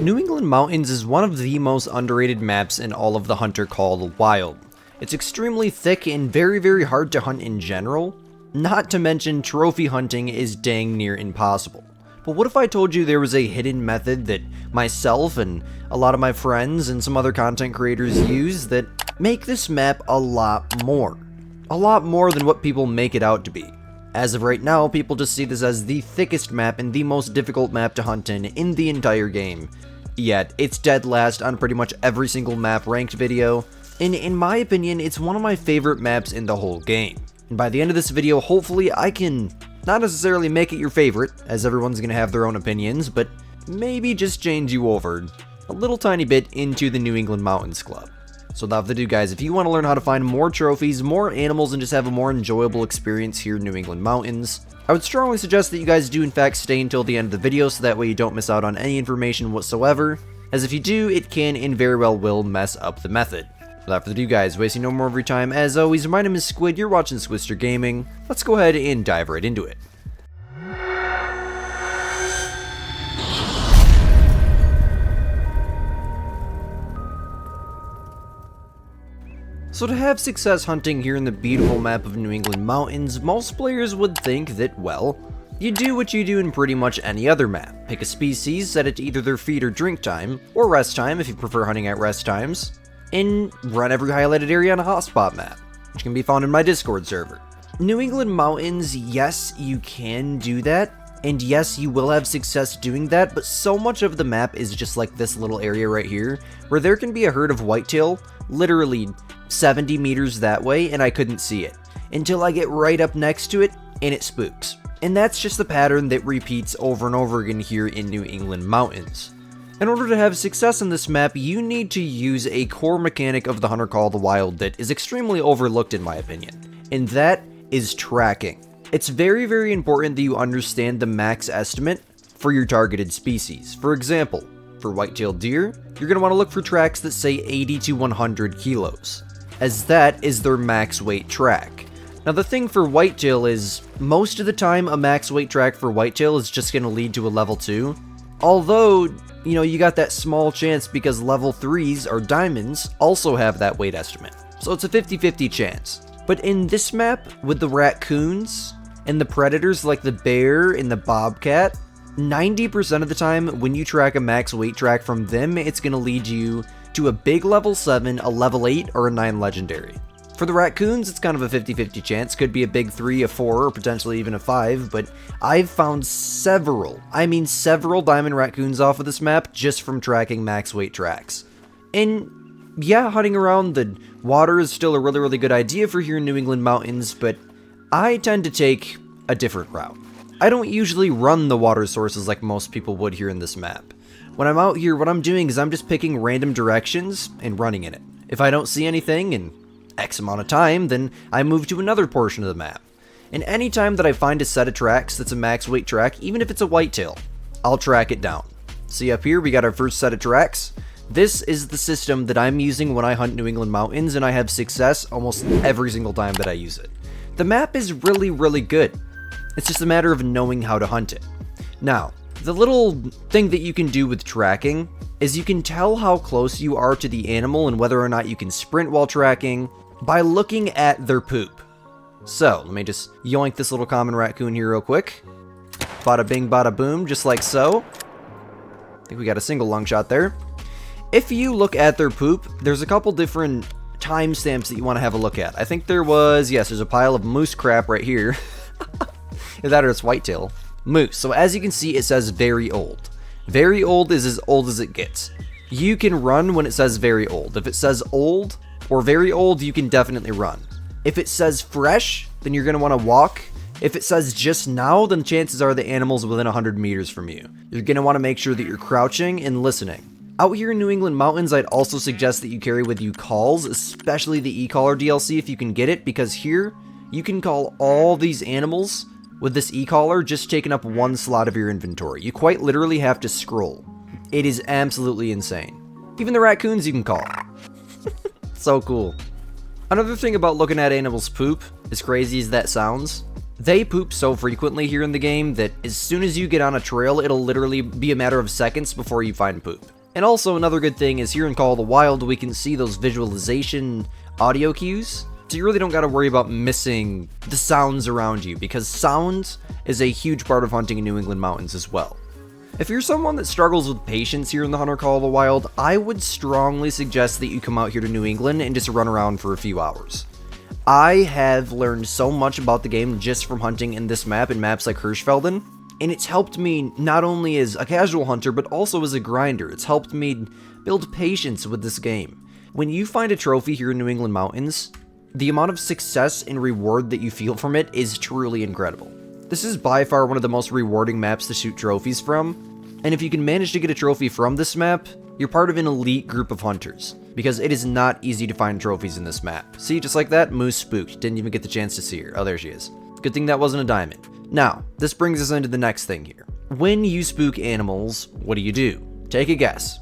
New England Mountains is one of the most underrated maps in all of the Hunter called Wild. It's extremely thick and very hard to hunt in general, not to mention trophy hunting is dang near impossible. But what if I told you there was a hidden method that myself and a lot of my friends and some other content creators use that make this map a lot more than what people make it out to be. As of right now, people just see this as the thickest map and the most difficult map to hunt in the entire game. Yet, it's dead last on pretty much every single map ranked video, and in my opinion, it's one of my favorite maps in the whole game. And by the end of this video, hopefully I can not necessarily make it your favorite, as everyone's gonna have their own opinions, but maybe just change you over a little tiny bit into the New England Mountains Club. So without further ado guys, if you want to learn how to find more trophies, more animals, and just have a more enjoyable experience here in New England Mountains, I would strongly suggest that you guys do in fact stay until the end of the video so that way you don't miss out on any information whatsoever, as if you do, it can and very well will mess up the method. Without further ado guys, wasting no more of your time, as always, my name is Squid, you're watching Squidster Gaming. Let's go ahead and dive right into it. So to have success hunting here in the beautiful map of New England Mountains, most players would think that, well, you do what you do in pretty much any other map. Pick a species, set it to either their feed or drink time, or rest time if you prefer hunting at rest times, and run every highlighted area on a hotspot map, which can be found in my Discord server. New England Mountains, yes, you can do that, and yes, you will have success doing that, but so much of the map is just like this little area right here, where there can be a herd of whitetail, literally 70 meters that way, and I couldn't see it, until I get right up next to it, and it spooks. And that's just the pattern that repeats over and over again here in New England Mountains. In order to have success in this map, you need to use a core mechanic of the Hunter Call of the Wild that is extremely overlooked in my opinion, and that is tracking. It's very important that you understand the max estimate for your targeted species. For example, for white-tailed deer, you're going to want to look for tracks that say 80 to 100 kilos, as that is their max weight track. Now the thing for whitetail is, most of the time a max weight track for whitetail is just going to lead to a level 2, although, you know, you got that small chance because level 3s or diamonds also have that weight estimate. So it's a 50-50 chance. But in this map, with the raccoons and the predators like the bear and the bobcat, 90% of the time when you track a max weight track from them, it's going to lead you to a big level 7, a level 8, or a 9 legendary. For the raccoons, it's kind of a 50-50 chance, could be a big 3, a 4, or potentially even a 5, but I've found several diamond raccoons off of this map just from tracking max weight tracks. And yeah, hunting around the water is still a really good idea for here in New England Mountains, but I tend to take a different route. I don't usually run the water sources like most people would here in this map. When I'm out here, what I'm doing is I'm just picking random directions and running in it. If I don't see anything in X amount of time, then I move to another portion of the map. And any time that I find a set of tracks that's a max weight track, even if it's a whitetail, I'll track it down. See up here, we got our first set of tracks. This is the system that I'm using when I hunt New England Mountains, and I have success almost every single time that I use it. The map is really good. It's just a matter of knowing how to hunt it. Now, the little thing that you can do with tracking is you can tell how close you are to the animal and whether or not you can sprint while tracking by looking at their poop. So, let me just yoink this little common raccoon here real quick. Bada bing, bada boom, just like so. I think we got a single lung shot there. If you look at their poop, there's a couple different timestamps that you want to have a look at. I think there was, yes, there's a pile of moose crap right here. Is that or it's whitetail? Moose. So as you can see, it says very old. Very old is as old as it gets. You can run when it says very old. If it says old or very old, you can definitely run. If it says fresh, then you're going to want to walk. If it says just now, then chances are the animal's within 100 meters from you. You're going to want to make sure that you're crouching and listening. Out here in New England Mountains, I'd also suggest that you carry with you calls, especially the e-caller DLC if you can get it, because here, you can call all these animals with this e-caller just taking up one slot of your inventory. You quite literally have to scroll. It is absolutely insane. Even the raccoons you can call. So cool. Another thing about looking at animals' poop, as crazy as that sounds, They poop so frequently here in the game that as soon as you get on a trail, it'll literally be a matter of seconds before you find poop. And also another good thing is here in Call of the Wild, we can see those visualization audio cues. So you really don't gotta worry about missing the sounds around you, because sound is a huge part of hunting in New England mountains as well. If you're someone that struggles with patience here in the Hunter Call of the Wild, I would strongly suggest that you come out here to New England and just run around for a few hours. I have learned so much about the game just from hunting in this map and maps like Hirschfelden, and it's helped me not only as a casual hunter, but also as a grinder. It's helped me build patience with this game. When you find a trophy here in New England mountains, the amount of success and reward that you feel from it is truly incredible. This is by far one of the most rewarding maps to shoot trophies from, and if you can manage to get a trophy from this map, you're part of an elite group of hunters, because it is not easy to find trophies in this map. See, just like that, Moose spooked, didn't even get the chance to see her. Oh, there she is. Good thing that wasn't a diamond. Now, this brings us into the next thing here. When you spook animals, what do? Take a guess.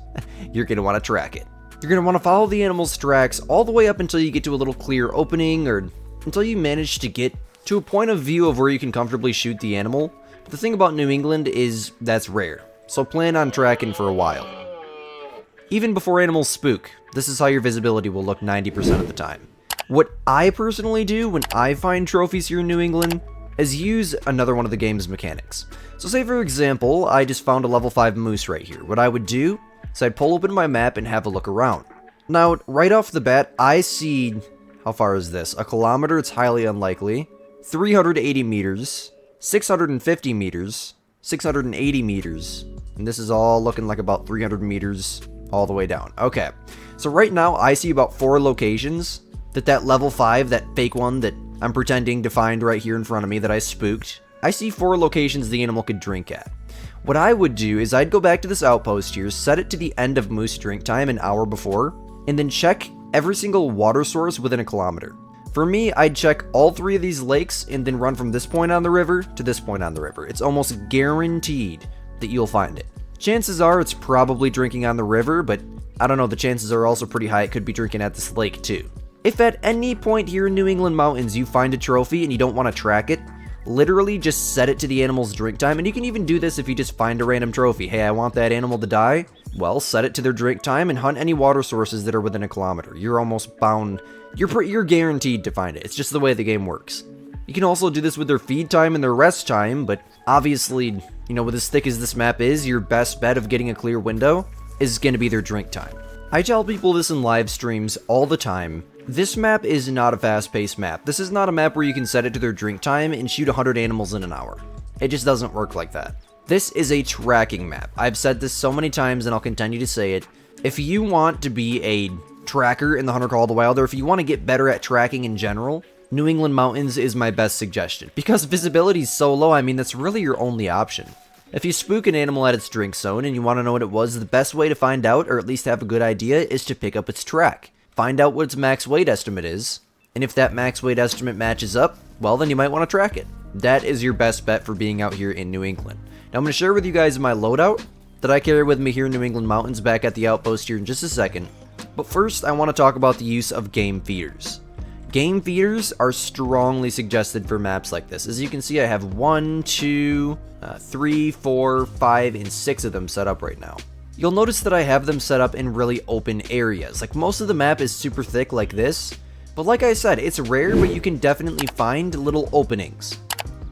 You're gonna want to track it. You're going to want to follow the animal's tracks all the way up until you get to a little clear opening, or until you manage to get to a point of view of where you can comfortably shoot the animal. But the thing about New England is that's rare, so plan on tracking for a while. Even before animals spook, this is how your visibility will look 90% of the time. What I personally do when I find trophies here in New England is use another one of the game's mechanics. So say for example, I just found a level 5 moose right here. What I would do, so I'd pull open my map and have a look around. Now, right off the bat, I see, how far is this? A kilometer, it's highly unlikely. 380 meters, 650 meters, 680 meters, and this is all looking like about 300 meters all the way down. Okay, so right now I see about 4 locations that level 5, that fake one that I'm pretending to find right here in front of me that I spooked. I see 4 locations the animal could drink at. What I would do is I'd go back to this outpost here, set it to the end of moose drink time an hour before, and then check every single water source within a kilometer. For me, I'd check all 3 of these lakes and then run from this point on the river to this point on the river. It's almost guaranteed that you'll find it. Chances are it's probably drinking on the river, but I don't know, the chances are also pretty high it could be drinking at this lake too. If at any point here in New England mountains you find a trophy and you don't want to track it, literally just set it to the animal's drink time, and you can even do this if you just find a random trophy. Hey, I want that animal to die. Well, set it to their drink time and hunt any water sources that are within a kilometer. You're almost bound, you're guaranteed to find it. It's just the way the game works. You can also do this with their feed time and their rest time, but obviously, you know, with as thick as this map is, your best bet of getting a clear window is going to be their drink time. I tell people this in live streams all the time. This map is not a fast-paced map. This is not a map where you can set it to their drink time and shoot 100 animals in an hour. It just doesn't work like that. This is a tracking map. I've said this so many times and I'll continue to say it. If you want to be a tracker in the Hunter Call of the Wild, or if you want to get better at tracking in general, New England mountains is my best suggestion. Because visibility is so low, I mean, that's really your only option. If you spook an animal at its drink zone and you want to know what it was, the best way to find out, or at least have a good idea, is to pick up its track. Find out what its max weight estimate is, and if that max weight estimate matches up, well then you might want to track it. That is your best bet for being out here in New England. Now I'm going to share with you guys my loadout that I carry with me here in New England mountains back at the outpost here in just a second. But first I want to talk about the use of game feeders. Game feeders are strongly suggested for maps like this. As you can see, I have 1, 2, 3, 4, 5, and 6 of them set up right now. You'll notice that I have them set up in really open areas. Like, most of the map is super thick like this, but like I said, it's rare, but you can definitely find little openings.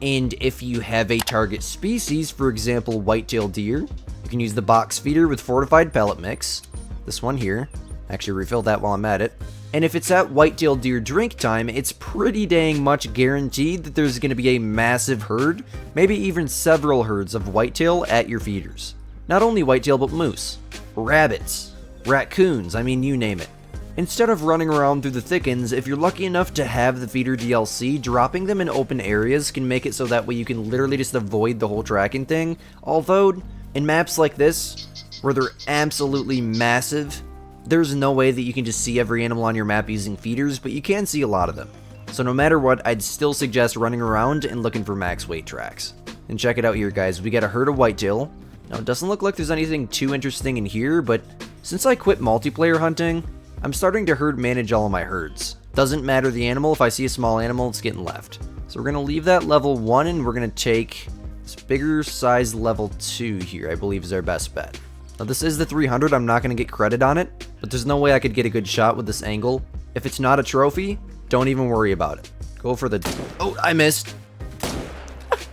And if you have a target species, for example white-tailed deer, you can use the box feeder with fortified pellet mix. This one here. Actually refill that while I'm at it. And if it's at white-tailed deer drink time, it's pretty dang much guaranteed that there's going to be a massive herd, maybe even several herds of whitetail at your feeders. Not only whitetail, but moose, rabbits, raccoons, I mean, you name it. Instead of running around through the thickens, if you're lucky enough to have the feeder DLC, dropping them in open areas can make it so that way you can literally just avoid the whole tracking thing. Although, in maps like this, where they're absolutely massive, there's no way that you can just see every animal on your map using feeders, but you can see a lot of them. So no matter what, I'd still suggest running around and looking for max weight tracks. And check it out here, guys. We got a herd of whitetail. Now, it doesn't look like there's anything too interesting in here, but since I quit multiplayer hunting, I'm starting to herd manage all of my herds. Doesn't matter the animal, if I see a small animal, it's getting left. So we're going to leave that level 1, and we're going to take this bigger size level 2 here, I believe is our best bet. Now this is the 300, I'm not going to get credit on it, but there's no way I could get a good shot with this angle. If it's not a trophy, don't even worry about it. Go for the... Oh, I missed.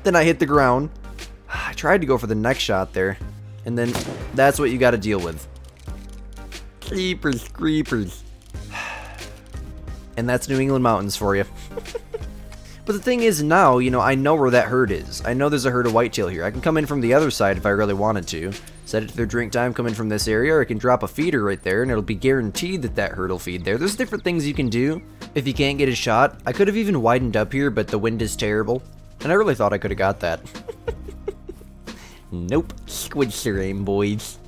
Then I hit the ground. I tried to go for the next shot there, and then that's what you got to deal with. Creepers. And that's New England Mountains for you. But the thing is now, you know, I know where that herd is. I know there's a herd of whitetail here. I can come in from the other side if I really wanted to. Set it to their drink time, come in from this area, or I can drop a feeder right there, and it'll be guaranteed that that herd will feed there. There's different things you can do if you can't get a shot. I could have even widened up here, but the wind is terrible. And I really thought I could have got that. Nope. Squidster aim, boys.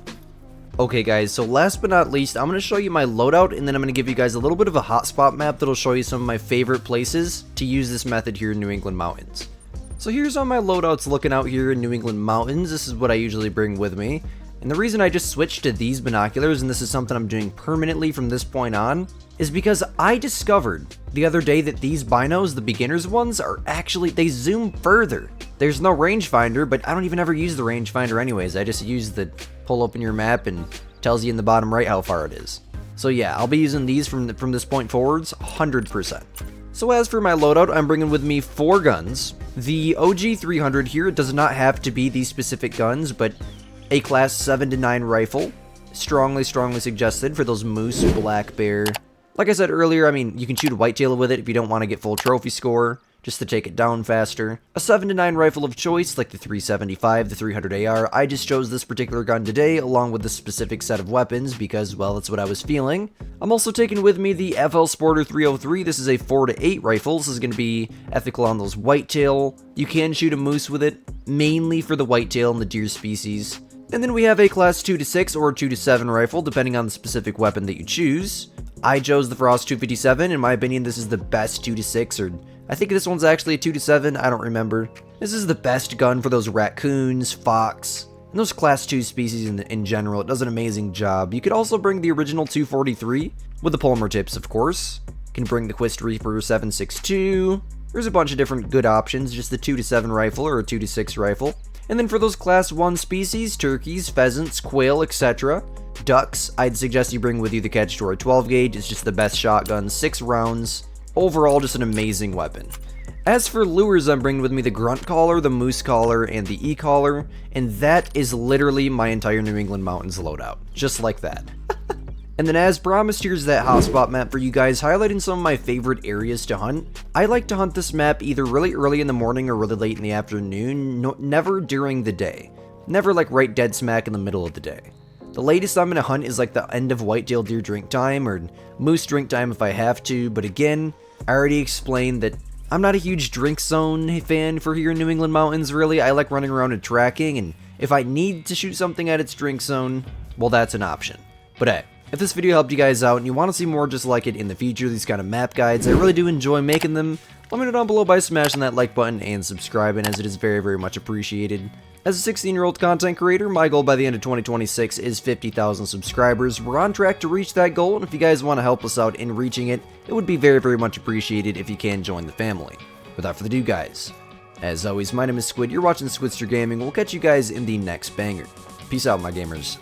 Okay guys, so last but not least, I'm going to show you my loadout, and then I'm going to give you guys a little bit of a hotspot map that'll show you some of my favorite places to use this method here in New England Mountains. So here's how my loadout's looking out here in New England Mountains. This is what I usually bring with me. And the reason I just switched to these binoculars, and this is something I'm doing permanently from this point on, is because I discovered the other day that these binos, the beginners ones, are actually, they zoom further. There's no rangefinder, but I don't even ever use the rangefinder anyways. I just use the pull open your map and tells you in the bottom right how far it is. So yeah, I'll be using these from this point forwards, 100%. So as for my loadout, I'm bringing with me 4 guns. The OG 300 here does not have to be these specific guns, but a class 7 to 9 rifle. Strongly suggested for those moose, black bear. Like I said earlier, I mean, you can shoot a whitetail with it if you don't want to get full trophy score, just to take it down faster. A 7 to 9 rifle of choice, like the 375, the 300 AR. I just chose this particular gun today, along with this specific set of weapons, because, well, that's what I was feeling. I'm also taking with me the FL Sporter 303. This is a 4 to 8 rifle. This is going to be ethical on those whitetail. You can shoot a moose with it, mainly for the whitetail and the deer species. And then we have a class 2 to 6 or 2 to 7 rifle, depending on the specific weapon that you choose. I chose the Frost 257. In my opinion, this is the best 2 to 6, or I think this one's actually a 2 to 7, I don't remember. This is the best gun for those raccoons, fox, and those class 2 species in general. It does an amazing job. You could also bring the original 243, with the polymer tips, of course. You can bring the Quist Reaper 762. There's a bunch of different good options, just the 2 to 7 rifle or a 2 to 6 rifle. And then for those class 1 species, turkeys, pheasants, quail, etc., ducks, I'd suggest you bring with you the Catch-Tour 12 gauge. It's just the best shotgun, 6 rounds. Overall, just an amazing weapon. As for lures, I'm bringing with me the grunt collar, the moose collar, and the e-collar, and that is literally my entire New England Mountains loadout. Just like that. And then as promised, here's that hotspot map for you guys, highlighting some of my favorite areas to hunt. I like to hunt this map either really early in the morning or really late in the afternoon, never during the day. Never like right dead smack in the middle of the day. The latest I'm going to hunt is like the end of whitetail deer drink time or moose drink time if I have to, but again, I already explained that I'm not a huge drink zone fan for here in New England Mountains really. I like running around and tracking, and if I need to shoot something at its drink zone, well, that's an option. But hey, if this video helped you guys out and you want to see more just like it in the future, these kind of map guides, I really do enjoy making them. Let me know down below by smashing that like button and subscribing, as it is very, very much appreciated. As a 16-year-old content creator, my goal by the end of 2026 is 50,000 subscribers. We're on track to reach that goal, and if you guys want to help us out in reaching it, it would be very, very much appreciated if you can join the family. Without further ado, guys, as always, my name is Squid, you're watching Squidster Gaming. We'll catch you guys in the next banger. Peace out, my gamers.